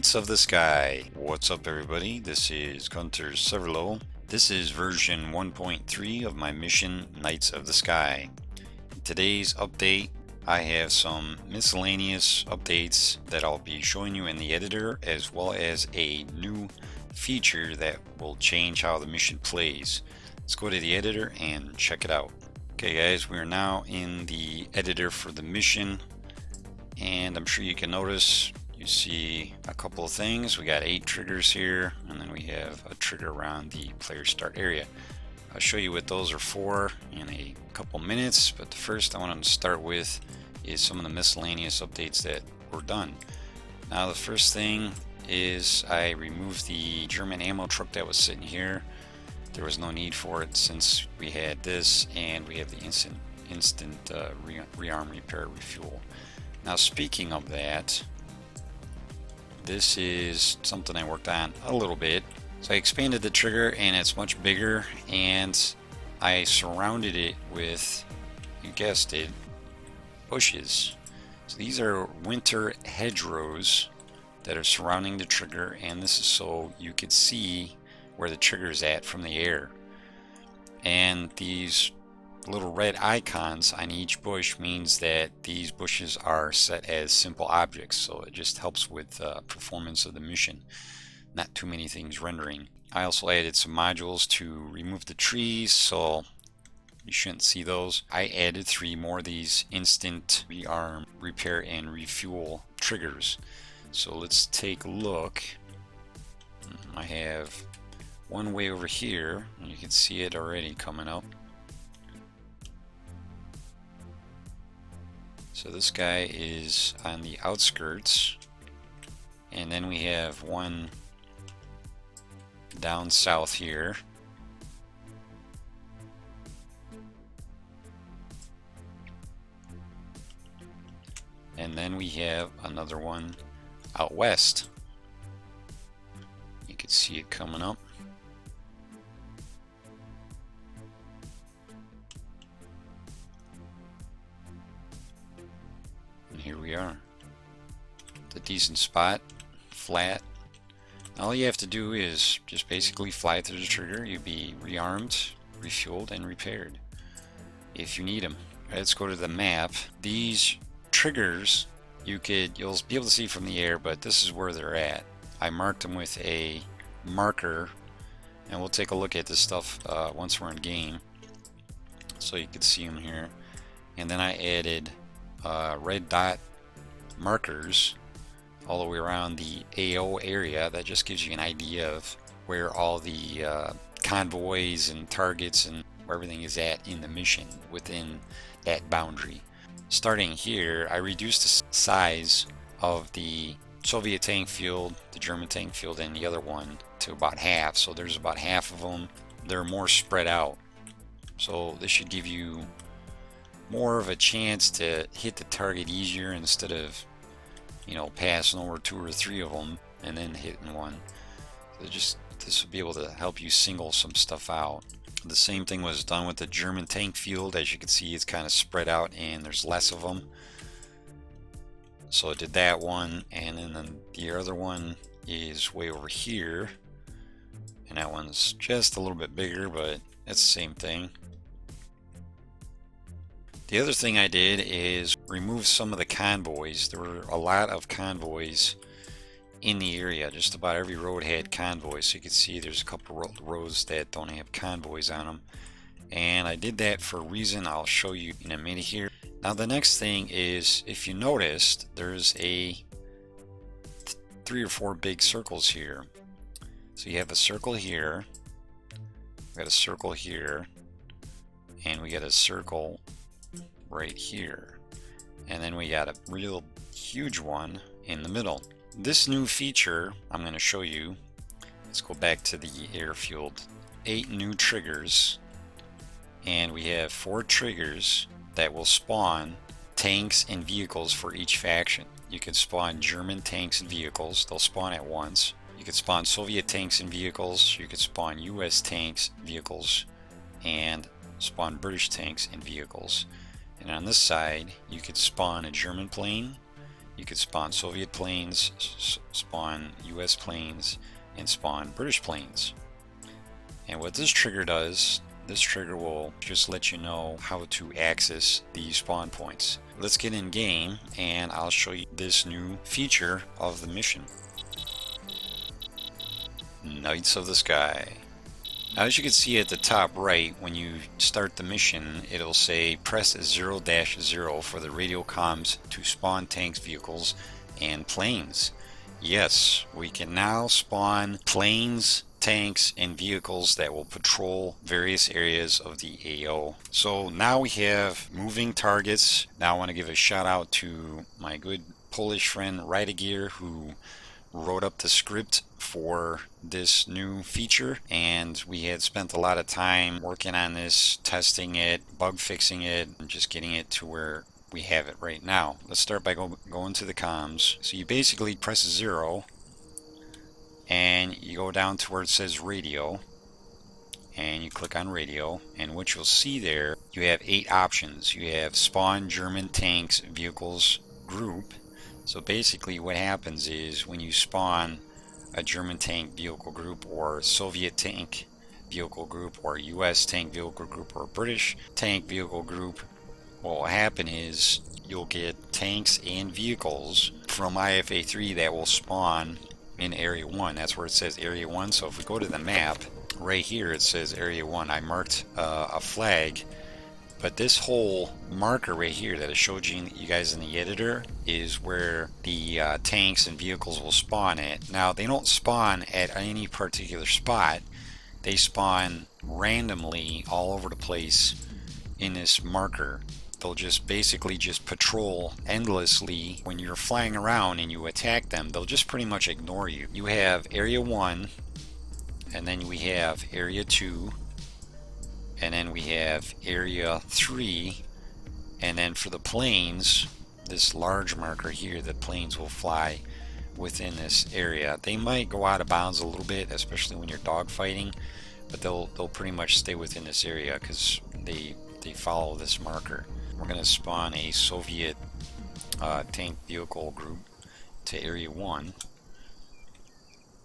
Knights of the Sky. What's up everybody, this is Gunter Severlow. This is version 1.3 of my mission Knights of the Sky. In today's update I have some miscellaneous updates that I'll be showing you in the editor, as well as a new feature that will change how the mission plays. Let's go to the editor and check it out. Okay guys, we are now in the editor for the mission, and I'm sure you can notice you see a couple of things. We got 8 triggers here, and then we have a trigger around the player start area. I'll show you what those are for in a couple minutes, but the first I want to start with is some of the miscellaneous updates that were done. Now the first thing is I removed the German ammo truck that was sitting here. There was no need for it since we had this and we have the instant rearm, repair, refuel. Now speaking of that, this is something I worked on a little bit. So I expanded the trigger and it's much bigger, and I surrounded it with, you guessed it, bushes. So these are winter hedgerows that are surrounding the trigger, and this is so you could see where the trigger is at from the air. And these little red icons on each bush means that these bushes are set as simple objects, so it just helps with performance of the mission. Not too many things rendering. I also added some modules to remove the trees, so you shouldn't see those. I added 3 more of these instant rearm, repair, and refuel triggers. So let's take a look. I have one way over here, and you can see it already coming up. So this guy is on the outskirts, and then we have one down south here. And then we have another one out west. You can see it coming up. And here we are. It's a decent spot, flat. All you have to do is just basically fly through the trigger. You'll be rearmed, refueled, and repaired if you need them. Right, let's go to the map. These triggers you'll be able to see from the air, but this is where they're at. I marked them with a marker, and we'll take a look at this stuff once we're in game, so you can see them here. And then I added red dot markers all the way around the AO area. That just gives you an idea of where all the convoys and targets and where everything is at in the mission within that boundary. Starting here, I reduced the size of the Soviet tank field, the German tank field, and the other one to about half. So there's about half of them. They're more spread out. So this should give you more of a chance to hit the target easier, instead of, you know, passing over 2 or 3 of them and then hitting one. So this will be able to help you single some stuff out. The same thing was done with the German tank field. As you can see, it's kind of spread out and there's less of them. So I did that one, and then the other one is way over here, and that one's just a little bit bigger, but it's the same thing. The other thing I did is remove some of the convoys. There were a lot of convoys in the area. Just about every road had convoys. So you can see there's a couple roads that don't have convoys on them. And I did that for a reason I'll show you in a minute here. Now the next thing is, if you noticed, there's a 3 or 4 big circles here. So you have a circle here, we got a circle here, and we got a circle right here, and then we got a real huge one in the middle. This new feature I'm going to show you. Let's go back to the airfield. 8 new triggers, and we have 4 triggers that will spawn tanks and vehicles for each faction. You can spawn German tanks and vehicles, they'll spawn at once. You can spawn Soviet tanks and vehicles, you can spawn US tanks, vehicles, and spawn British tanks and vehicles. And on this side, you could spawn a German plane, You could spawn Soviet planes, spawn US planes, and spawn British planes. And what this trigger does, this trigger will just let you know how to access these spawn points. Let's get in game and I'll show you this new feature of the mission. Knights of the Sky. Now, as you can see at the top right, when you start the mission, it'll say press 0-0 for the radio comms to spawn tanks, vehicles, and planes. Yes, we can now spawn planes, tanks, and vehicles that will patrol various areas of the AO. So now we have moving targets. Now I want to give a shout out to my good Polish friend Rydigear, who wrote up the script for this new feature, and we had spent a lot of time working on this, testing it, bug fixing it, and just getting it to where we have it right now. Let's start by going to the comms. So you basically press 0 and you go down to where it says radio and you click on radio, and what you'll see there, you have 8 options. You have spawn German tanks vehicles group. So basically what happens is when you spawn a German tank vehicle group or Soviet tank vehicle group or US tank vehicle group or British tank vehicle group, what will happen is you'll get tanks and vehicles from IFA3 that will spawn in Area 1. That's where it says Area 1. So if we go to the map, right here it says Area 1. I marked a flag. But this whole marker right here that I showed you guys in the editor is where the tanks and vehicles will spawn at. Now, they don't spawn at any particular spot. They spawn randomly all over the place in this marker. They'll just basically just patrol endlessly. When you're flying around and you attack them, they'll just pretty much ignore you. You have Area 1, and then we have Area 2, and then we have Area 3, and then for the planes, this large marker here, the planes will fly within this area. They might go out of bounds a little bit, especially when you're dogfighting, but they'll pretty much stay within this area because they follow this marker. We're going to spawn a Soviet tank vehicle group to Area 1,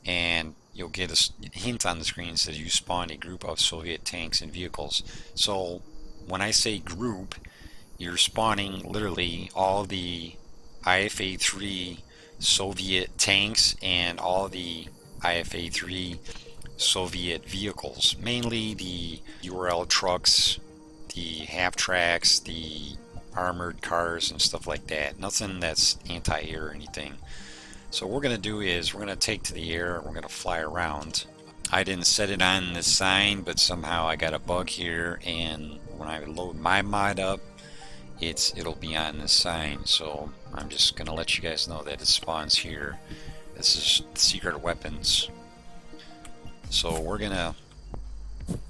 and you'll get a hint on the screen that says you spawned a group of Soviet tanks and vehicles. So when I say group, you're spawning literally all the IFA-3 Soviet tanks and all the IFA-3 Soviet vehicles, mainly the URL trucks, the half tracks, the armored cars and stuff like that. Nothing that's anti-air or anything. So what we're going to do is we're going to take to the air and we're going to fly around. I didn't set it on the sign, but somehow I got a bug here, and when I load my mod up, it'll be on the sign. So I'm just going to let you guys know that it spawns here. This is secret weapons. So we're going to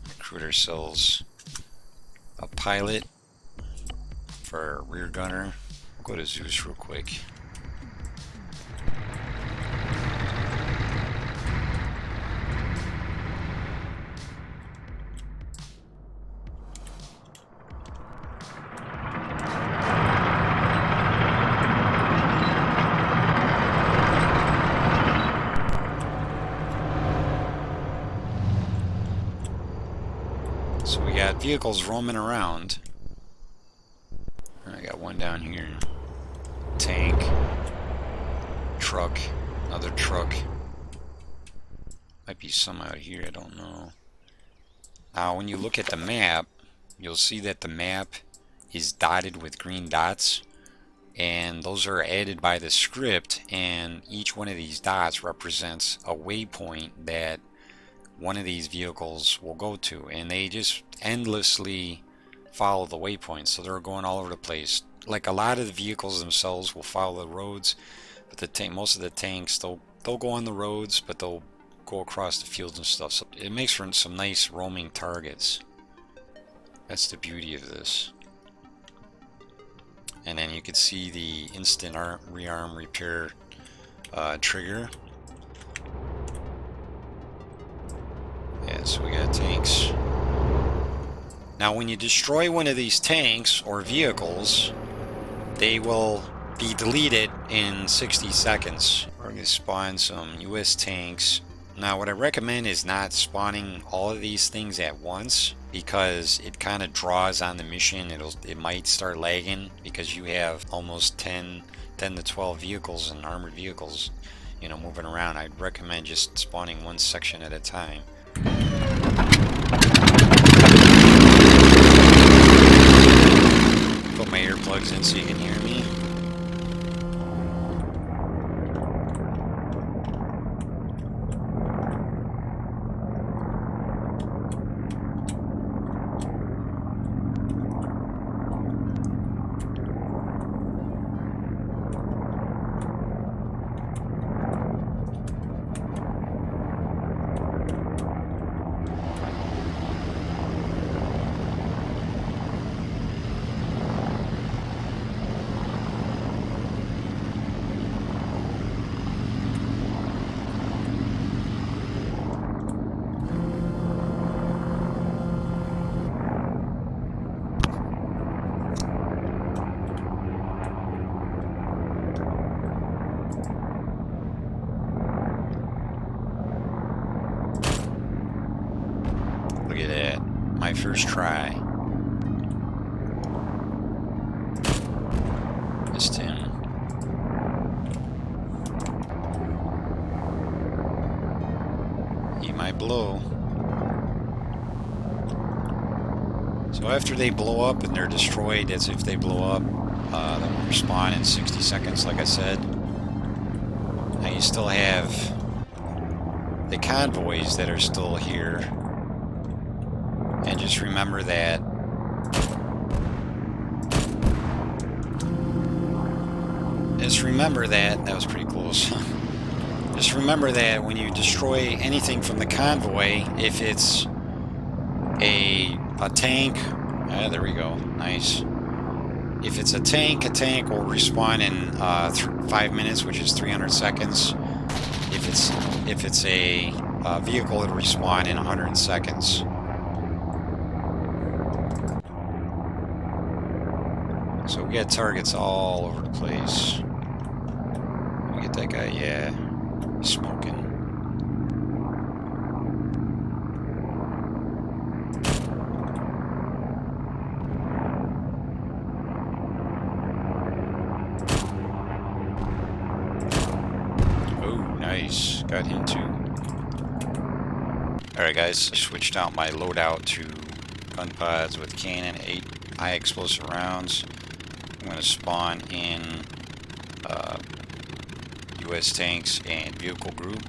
recruit ourselves a pilot for our rear gunner. We'll go to Zeus real quick. So we got vehicles roaming around. I got one down here. Tank. Truck. Another truck. Might be some out here, I don't know. Now when you look at the map, you'll see that the map is dotted with green dots. And those are added by the script, and each one of these dots represents a waypoint that one of these vehicles will go to, and they just endlessly follow the waypoints, so they're going all over the place. Like a lot of the vehicles themselves will follow the roads, but most of the tanks they'll go on the roads, but they'll go across the fields and stuff. So it makes for some nice roaming targets. That's the beauty of this. And then you can see the instant rearm repair trigger. Yeah, so we got tanks. Now when you destroy one of these tanks or vehicles, they will be deleted in 60 seconds. We're going to spawn some US tanks. Now what I recommend is not spawning all of these things at once, because it kind of draws on the mission. It might start lagging because you have almost 10 to 12 vehicles and armored vehicles, you know, moving around. I'd recommend just spawning one section at a time. Put my earplugs in so you can hear me. Look at that. My first try. Missed him. He might blow. So after they blow up and they're destroyed, as if they blow up, they'll respawn in 60 seconds, like I said. Now you still have the convoys that are still here. And just remember that that was pretty close. Just remember that when you destroy anything from the convoy, if it's a tank, there we go, nice. If it's a tank will respawn in 5 minutes, which is 300 seconds. If it's a vehicle, it'll respawn in 100 seconds. So we got targets all over the place. We get that guy, yeah, he's smoking. Oh, nice, got him too. Alright guys, I switched out my loadout to gun pods with cannon, 8 high explosive rounds. I'm going to spawn in US tanks and vehicle group.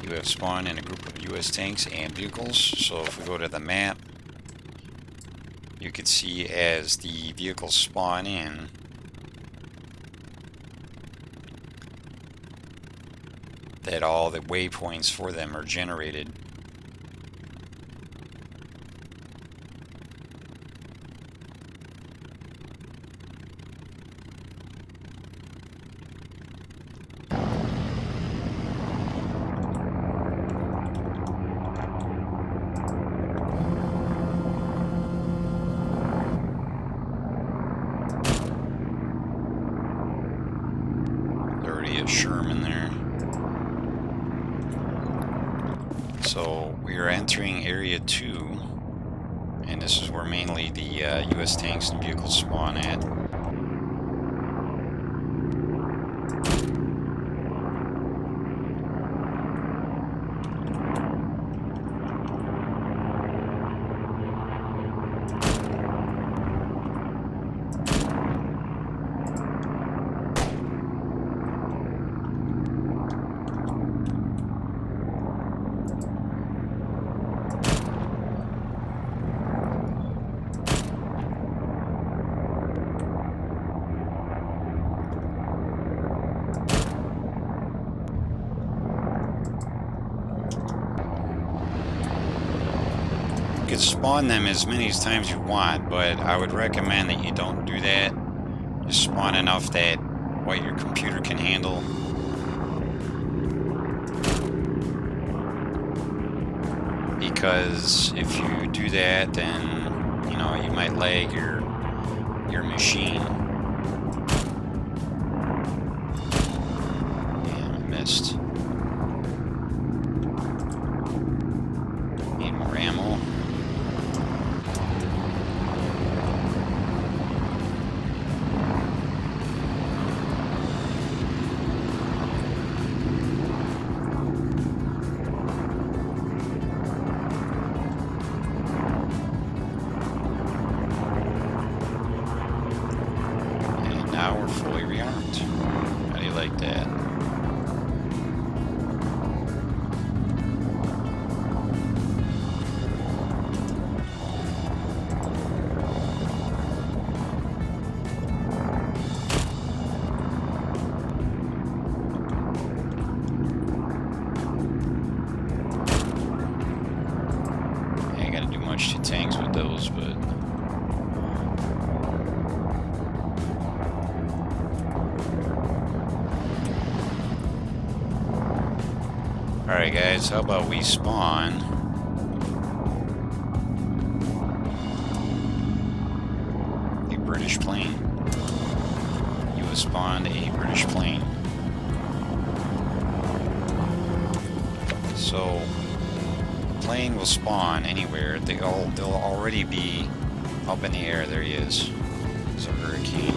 You have spawned in a group of US tanks and vehicles. So if we go to the map, you can see as the vehicles spawn in, that all the waypoints for them are generated. Sherman there. So we are entering area 2, and this is where mainly the US tanks and vehicles spawn at. You can spawn them as many times as you want, but I would recommend that you don't do that. Just spawn enough that what your computer can handle. Because if you do that, then you know you might lag your machine. Alright guys, how about we spawn a British plane? You have spawned a British plane. So, plane will spawn anywhere. They'll already be up in the air. There he is. There's a hurricane.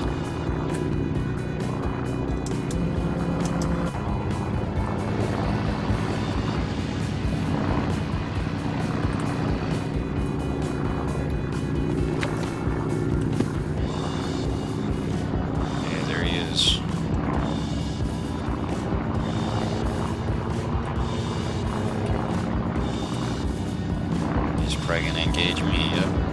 Yeah, there he is. He's probably gonna engage me. Yep.